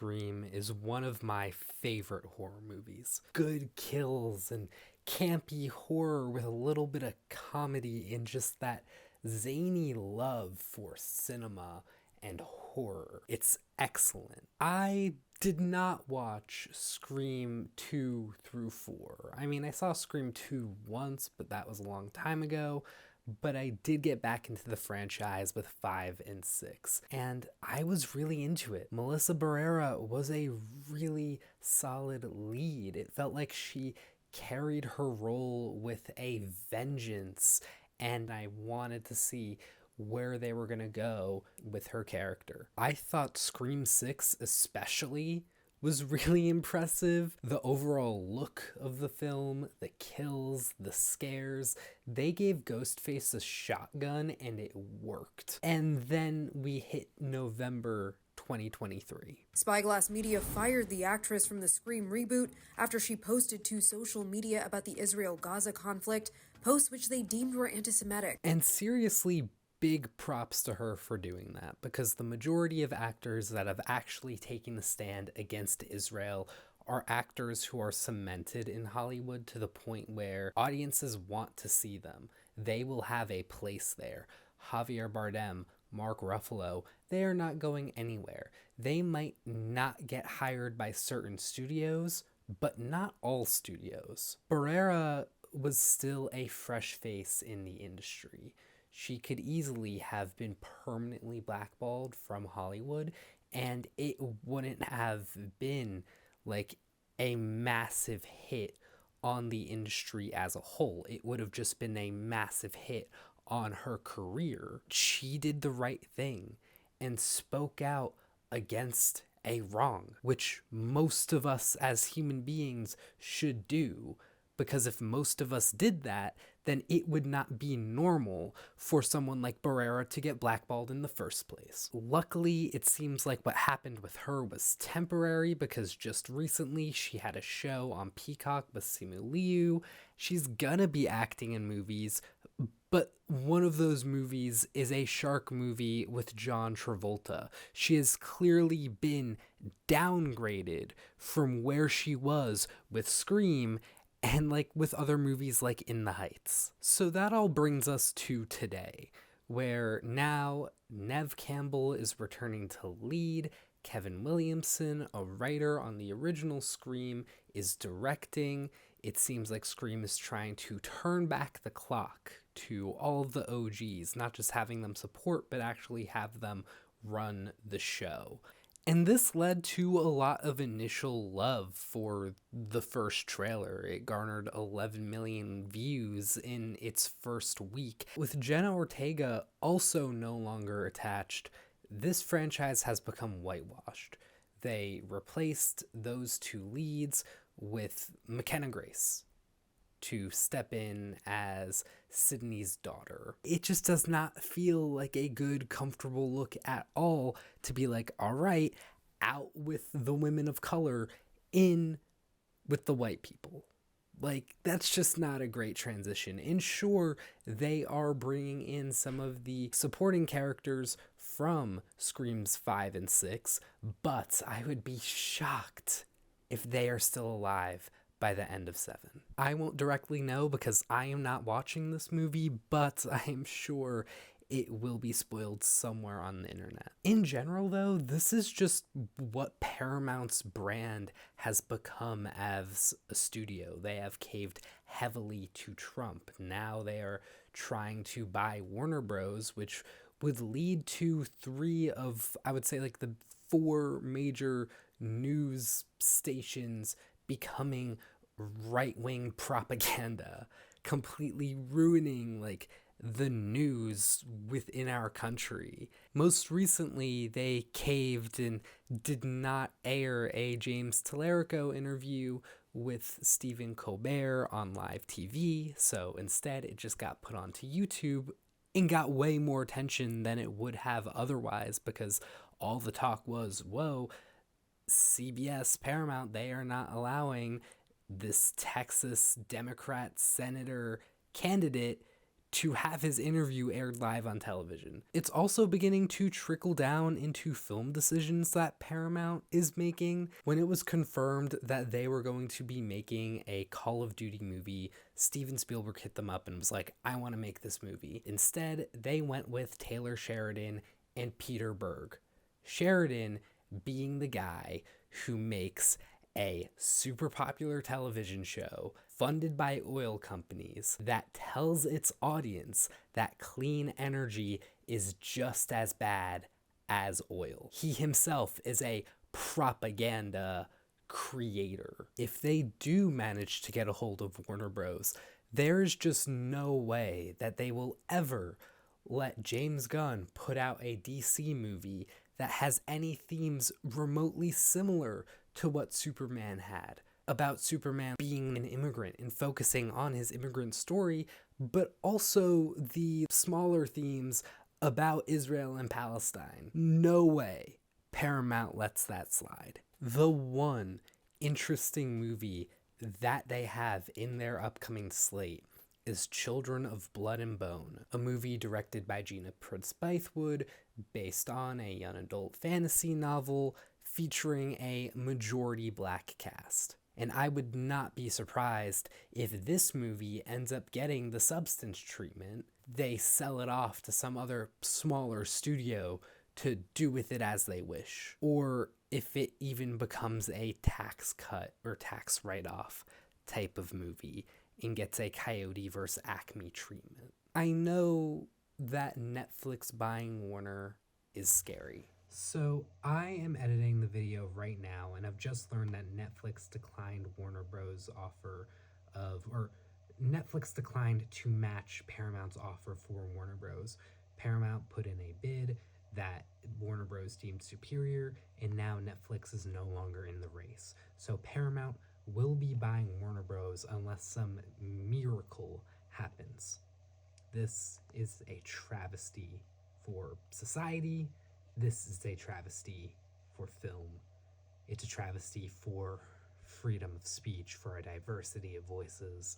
Scream is one of my favorite horror movies. Good kills and campy horror with a little bit of comedy and just that zany love for cinema and horror. It's excellent. I did not watch Scream 2 through 4. I mean, I saw Scream 2 once, but that was a long time ago. But I did get back into the franchise with 5 and 6, and I was really into it. Melissa Barrera was a really solid lead. It felt like she carried her role with a vengeance, and I wanted to see where they were going to go with her character. I thought Scream 6 especially was really impressive. The overall look of the film, the kills, the scares, they gave Ghostface a shotgun and it worked. And then we hit November 2023. Spyglass Media fired the actress from the Scream reboot after she posted to social media about the Israel-Gaza conflict, posts which they deemed were anti-Semitic. And seriously, big props to her for doing that, because the majority of actors that have actually taken a stand against Israel are actors who are cemented in Hollywood to the point where audiences want to see them. They will have a place there. Javier Bardem, Mark Ruffalo, they are not going anywhere. They might not get hired by certain studios, but not all studios. Barrera was still a fresh face in the industry. She could easily have been permanently blackballed from Hollywood, and it wouldn't have been like a massive hit on the industry as a whole. It would have just been a massive hit on her career. She did the right thing and spoke out against a wrong, which most of us as human beings should do. Because if most of us did that, then it would not be normal for someone like Barrera to get blackballed in the first place. Luckily, it seems like what happened with her was temporary, because just recently she had a show on Peacock with Simu Liu. She's gonna be acting in movies, but one of those movies is a shark movie with John Travolta. She has clearly been downgraded from where she was with Scream, and like with other movies like In the Heights. So that all brings us to today, where now Neve Campbell is returning to lead. Kevin Williamson, a writer on the original Scream, is directing. It seems like Scream is trying to turn back the clock to all of the OGs, not just having them support, but actually have them run the show. And this led to a lot of initial love for the first trailer. It garnered 11 million views in its first week. With Jenna Ortega also no longer attached, this franchise has become whitewashed. They replaced those two leads with McKenna Grace to step in as Sydney's daughter. It just does not feel like a good, comfortable look at all to be like, all right, out with the women of color, in with the white people. Like, that's just not a great transition. And sure, they are bringing in some of the supporting characters from Screams 5 and 6, but I would be shocked if they are still alive by the end of 7. I won't directly know because I am not watching this movie, but I am sure it will be spoiled somewhere on the internet. In general, though, this is just what Paramount's brand has become as a studio. They have caved heavily to Trump. Now they are trying to buy Warner Bros., which would lead to 3 of, I would say, like the 4 major news stations becoming right-wing propaganda, completely ruining like the news within our country. Most recently, they caved and did not air a James Tallarico interview with Stephen Colbert on live TV, so instead it just got put onto YouTube and got way more attention than it would have otherwise, because all the talk was, whoa, CBS, Paramount, they are not allowing this Texas Democrat senator candidate to have his interview aired live on television. It's also beginning to trickle down into film decisions that Paramount is making. When it was confirmed that they were going to be making a Call of Duty movie, Steven Spielberg hit them up and was like, I want to make this movie. Instead, they went with Taylor Sheridan and Peter Berg. Sheridan being the guy who makes a super popular television show funded by oil companies that tells its audience that clean energy is just as bad as oil. He himself is a propaganda creator. If they do manage to get a hold of Warner Bros., there's just no way that they will ever let James Gunn put out a DC movie that has any themes remotely similar to what Superman had, about Superman being an immigrant and focusing on his immigrant story, but also the smaller themes about Israel and Palestine. No way Paramount lets that slide. The one interesting movie that they have in their upcoming slate is Children of Blood and Bone, a movie directed by Gina Prince Bythewood based on a young adult fantasy novel featuring a majority black cast. And I would not be surprised if this movie ends up getting the Substance treatment. They sell it off to some other smaller studio to do with it as they wish. Or if it even becomes a tax cut or tax write-off type of movie and gets a Coyote vs. Acme treatment. I know that Netflix buying Warner is scary. So I am editing the video right now, and I've just learned that Netflix declined Warner Bros. Netflix declined to match Paramount's offer for Warner Bros. Paramount put in a bid that Warner Bros. Deemed superior, and now Netflix is no longer in the race. So Paramount will be buying Warner Bros. Unless some miracle happens. This is a travesty for society. This is a travesty for film. It's a travesty for freedom of speech, for a diversity of voices.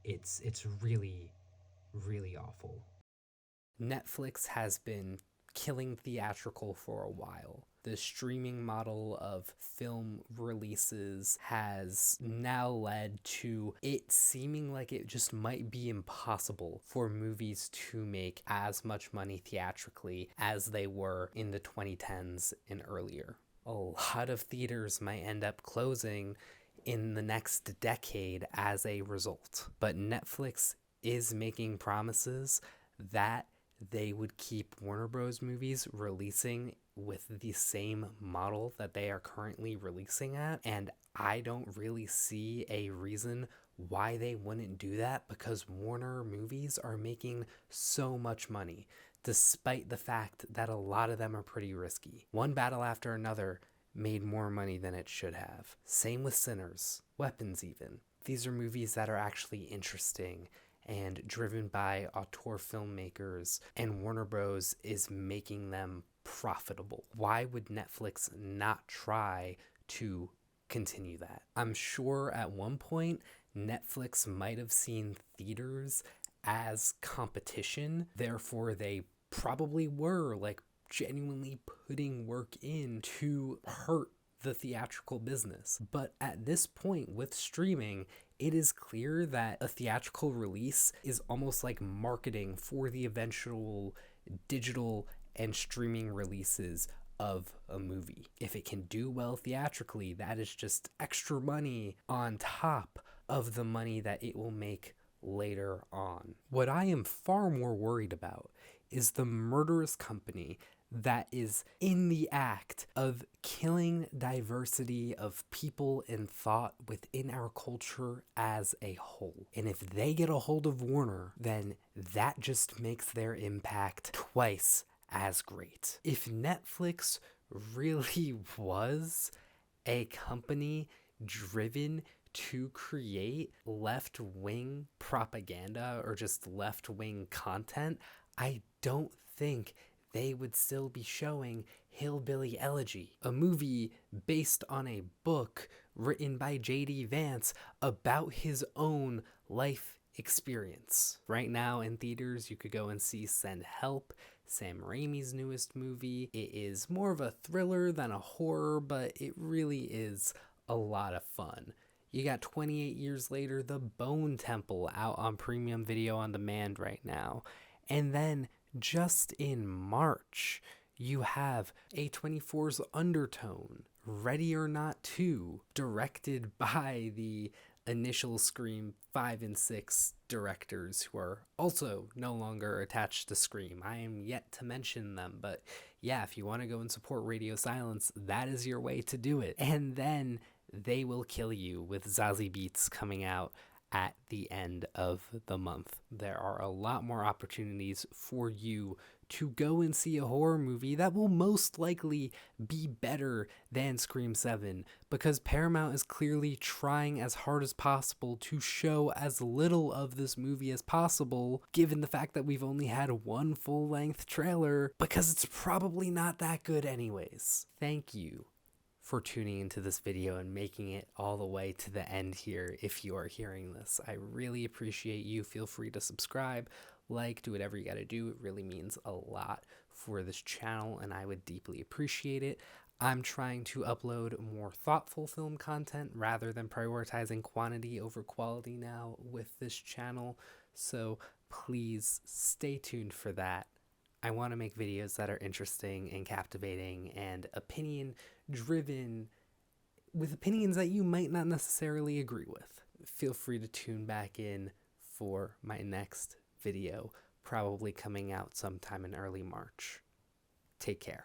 It's really, really awful. Netflix has been killing theatrical for a while. The streaming model of film releases has now led to it seeming like it just might be impossible for movies to make as much money theatrically as they were in the 2010s and earlier. A lot of theaters might end up closing in the next decade as a result. But Netflix is making promises that they would keep Warner Bros. Movies releasing with the same model that they are currently releasing at, and I don't really see a reason why they wouldn't do that, because Warner movies are making so much money, despite the fact that a lot of them are pretty risky. One Battle After Another made more money than it should have. Same with Sinners, Weapons even. These are movies that are actually interesting and driven by auteur filmmakers, and Warner Bros. Is making them profitable. Why would Netflix not try to continue that? I'm sure at one point Netflix might have seen theaters as competition, therefore they probably were like genuinely putting work in to hurt the theatrical business. But at this point with streaming, it is clear that a theatrical release is almost like marketing for the eventual digital and streaming releases of a movie. If it can do well theatrically, that is just extra money on top of the money that it will make later on. What I am far more worried about is the murderous company that is in the act of killing diversity of people and thought within our culture as a whole. And if they get a hold of Warner, then that just makes their impact twice as great. If Netflix really was a company driven to create left-wing propaganda or just left-wing content, I don't think they would still be showing Hillbilly Elegy, a movie based on a book written by J.D. Vance about his own life experience. Right now in theaters, you could go and see Send Help, Sam Raimi's newest movie. It is more of a thriller than a horror, but it really is a lot of fun. You got 28 years later, The Bone Temple out on premium video on demand right now. And then just in March, you have A24's Undertone, Ready or Not 2, directed by the initial Scream 5 and 6 directors who are also no longer attached to Scream. I am yet to mention them, but yeah, if you want to go and support Radio Silence, that is your way to do it. And then They Will Kill You with Zazie Beetz coming out at the end of the month. There are a lot more opportunities for you to go and see a horror movie that will most likely be better than Scream 7, because Paramount is clearly trying as hard as possible to show as little of this movie as possible, given the fact that we've only had one full-length trailer, because it's probably not that good anyways. Thank you for tuning into this video and making it all the way to the end here if you are hearing this. I really appreciate you. Feel free to subscribe, like, do whatever you gotta do. It really means a lot for this channel and I would deeply appreciate it. I'm trying to upload more thoughtful film content rather than prioritizing quantity over quality now with this channel, so please stay tuned for that. I want to make videos that are interesting and captivating and opinion driven, with opinions that you might not necessarily agree with. Feel free to tune back in for my next video, probably coming out sometime in early March. Take care.